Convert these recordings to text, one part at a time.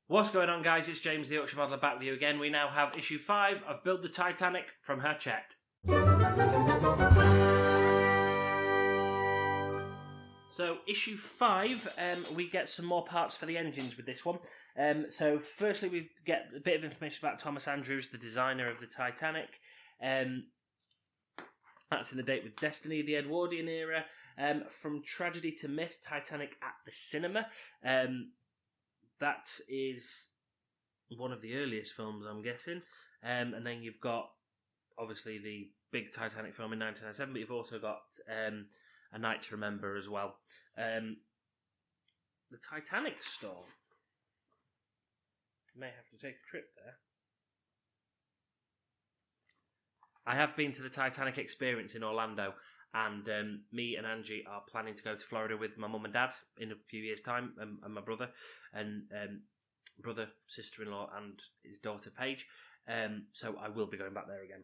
What's going on, guys? It's James The Yorkshire Modeller back with you again. We now have issue 5 of Build the Titanic from Hachette. So, issue 5, we get some more parts for the engines with this one. So, firstly, we get a bit of information about Thomas Andrews, the designer of the Titanic. That's in the Date with Destiny, the Edwardian era. From Tragedy to Myth, Titanic at the Cinema. That is one of the earliest films, I'm guessing. And then you've got, obviously, the big Titanic film in 1997, but you've also got A Night to Remember as well. The Titanic Storm. May have to take a trip there. I have been to the Titanic Experience in Orlando, and me and Angie are planning to go to Florida with my mum and dad in a few years' time, and my brother, and brother, sister-in-law, and his daughter Paige. So I will be going back there again.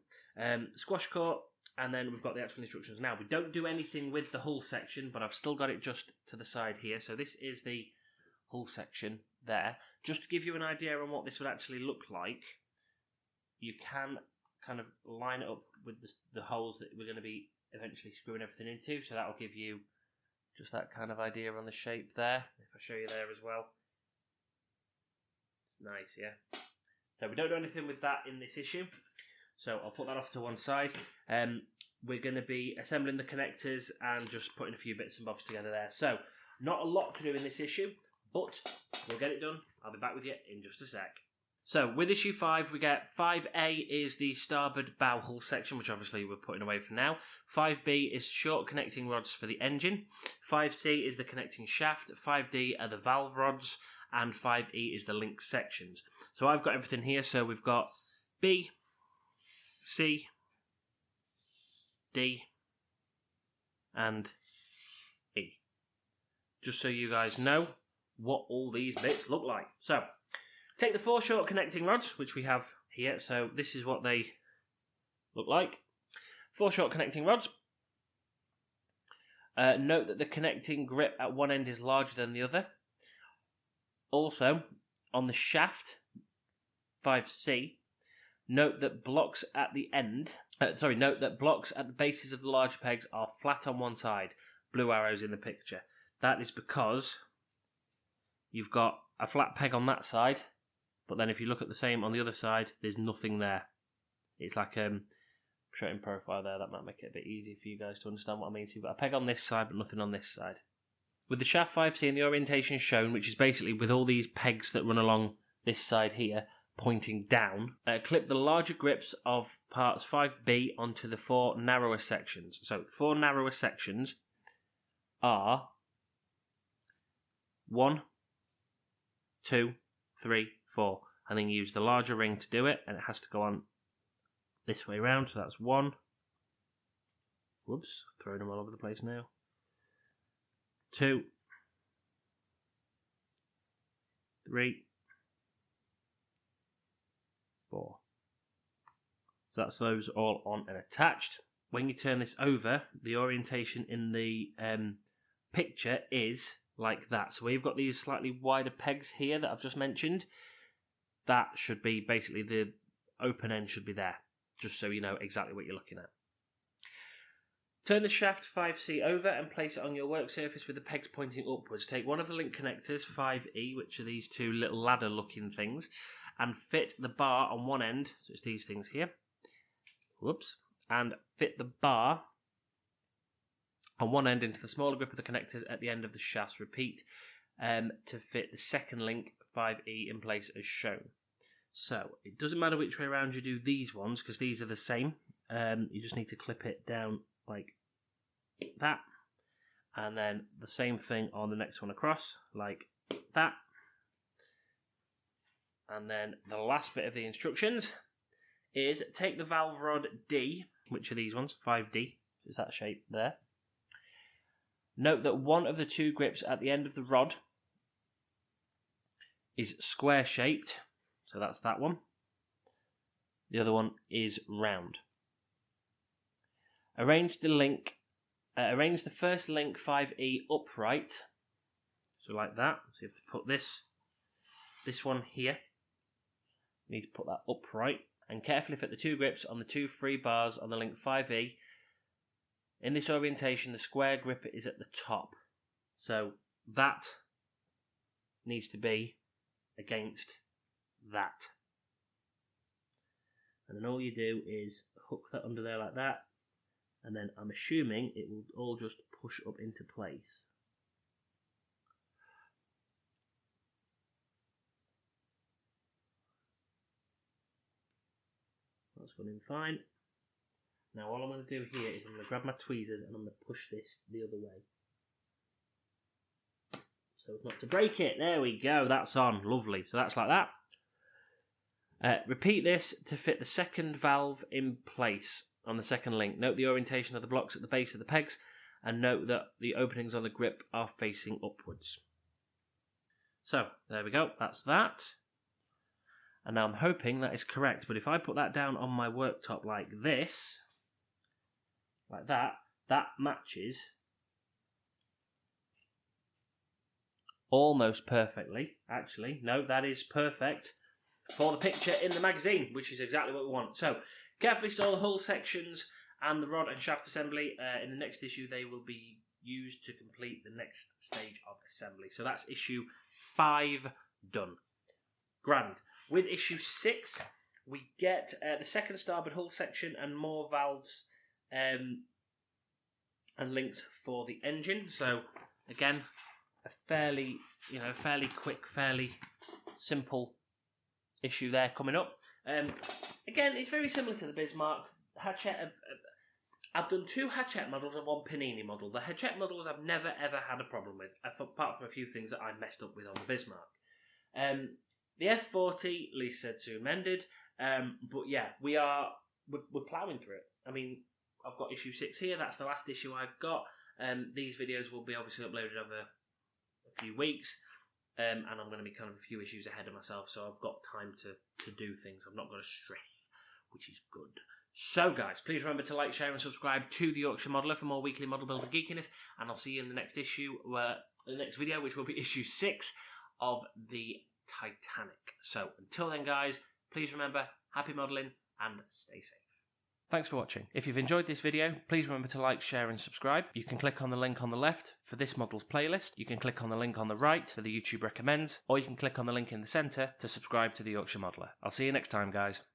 Squash court, and then we've got the actual instructions. Now, we don't do anything with the hull section, but I've still got it just to the side here. So this is the hull section there. Just to give you an idea on what this would actually look like, you can kind of line it up with the holes that we're going to be eventually screwing everything into, so that'll give you just that kind of idea on the shape there. If I show you there as well, it's nice, yeah. So we don't do anything with that in this issue, so I'll put that off to one side. We're going to be assembling the connectors and just putting a few bits and bobs together there. So not a lot to do in this issue, but we'll get it done. I'll be back with you in just a sec. So, with issue 5, we get 5A is the starboard bow hull section, which obviously we're putting away for now. 5B is short connecting rods for the engine. 5C is the connecting shaft. 5D are the valve rods. And 5E is the link sections. So, I've got everything here. So, we've got B, C, D, and E. Just so you guys know what all these bits look like. So, take the 4 short connecting rods, which we have here. So this is what they look like. 4 short connecting rods. Note that the connecting grip at one end is larger than the other. Also, on the shaft, 5C, note that blocks at the end. Note that blocks at the bases of the large pegs are flat on one side. Blue arrows in the picture. That is because you've got a flat peg on that side. But then if you look at the same on the other side, there's nothing there. It's like showing profile there. That might make it a bit easier for you guys to understand what I mean. So you've got a peg on this side, but nothing on this side. With the shaft 5C and the orientation shown, which is basically with all these pegs that run along this side here, pointing down, clip the larger grips of parts 5B onto the 4 narrower sections. So 4 narrower sections are 1, 2, 3, 4, and then use the larger ring to do it, and it has to go on this way round. So that's 1. Whoops, throwing them all over the place now. 2, 3, 4. So that's those all on and attached. When you turn this over, the orientation in the picture is like that. So we've got these slightly wider pegs here that I've just mentioned. That should be basically the open end should be there, just so you know exactly what you're looking at. Turn the shaft 5C over and place it on your work surface with the pegs pointing upwards. Take one of the link connectors, 5E, which are these 2 little ladder looking things, and fit the bar on one end, so it's these things here. Whoops. And fit the bar on one end into the smaller grip of the connectors at the end of the shafts. Repeat to fit the second link 5E in place as shown. So it doesn't matter which way around you do these ones, because these are the same. You just need to clip it down like that, and then the same thing on the next one across like that. And then the last bit of the instructions is take the valve rod D, which are these ones, 5D, so it's that shape there. Note that one of the 2 grips at the end of the rod is square shaped, so that's that one. The other one is round. Arrange the first link 5E upright, so like that. So you have to put this this one here. You need to put that upright and carefully fit the 2 grips on the 2 free bars on the link 5E. In this orientation, the square grip is at the top. So that needs to be against that. And then all you do is hook that under there like that. And then I'm assuming it will all just push up into place. That's going in fine. Now all I'm going to do here is I'm going to grab my tweezers and I'm going to push this the other way. So as not to break it. There we go. That's on. Lovely. So that's like that. Repeat this to fit the second valve in place on the second link. Note the orientation of the blocks at the base of the pegs and note that the openings on the grip are facing upwards. So there we go. That's that. And now I'm hoping that is correct, but if I put that down on my worktop like this, like that, that matches almost perfectly. Actually, no, that is perfect for the picture in the magazine, which is exactly what we want. So, carefully install the hull sections and the rod and shaft assembly. In the next issue, they will be used to complete the next stage of assembly. So that's issue 5 done. Grand. With issue 6, we get the second starboard hull section and more valves and links for the engine. So again, a fairly quick, fairly simple issue there coming up. Again, it's very similar to the Bismarck. Hachette. I've done 2 Hachette models and 1 Panini model. The Hachette models I've never ever had a problem with, apart from a few things that I messed up with on the Bismarck. The F40, Lee said soon mended. But yeah, we're ploughing through it. I mean, I've got issue 6 here. That's the last issue I've got. These videos will be obviously uploaded over a few weeks. And I'm going to be kind of a few issues ahead of myself, so I've got time to do things. I've not got to stress, which is good. So, guys, please remember to like, share, and subscribe to the Yorkshire Modeller for more weekly model builder geekiness. And I'll see you in the next issue, the next video, which will be issue 6 of the Titanic. So, until then, guys, please remember, happy modelling and stay safe. Thanks for watching. If you've enjoyed this video, please remember to like, share and subscribe. You can click on the link on the left for this model's playlist. You can click on the link on the right for the YouTube recommends, or you can click on the link in the centre to subscribe to the Yorkshire Modeller. I'll see you next time, guys.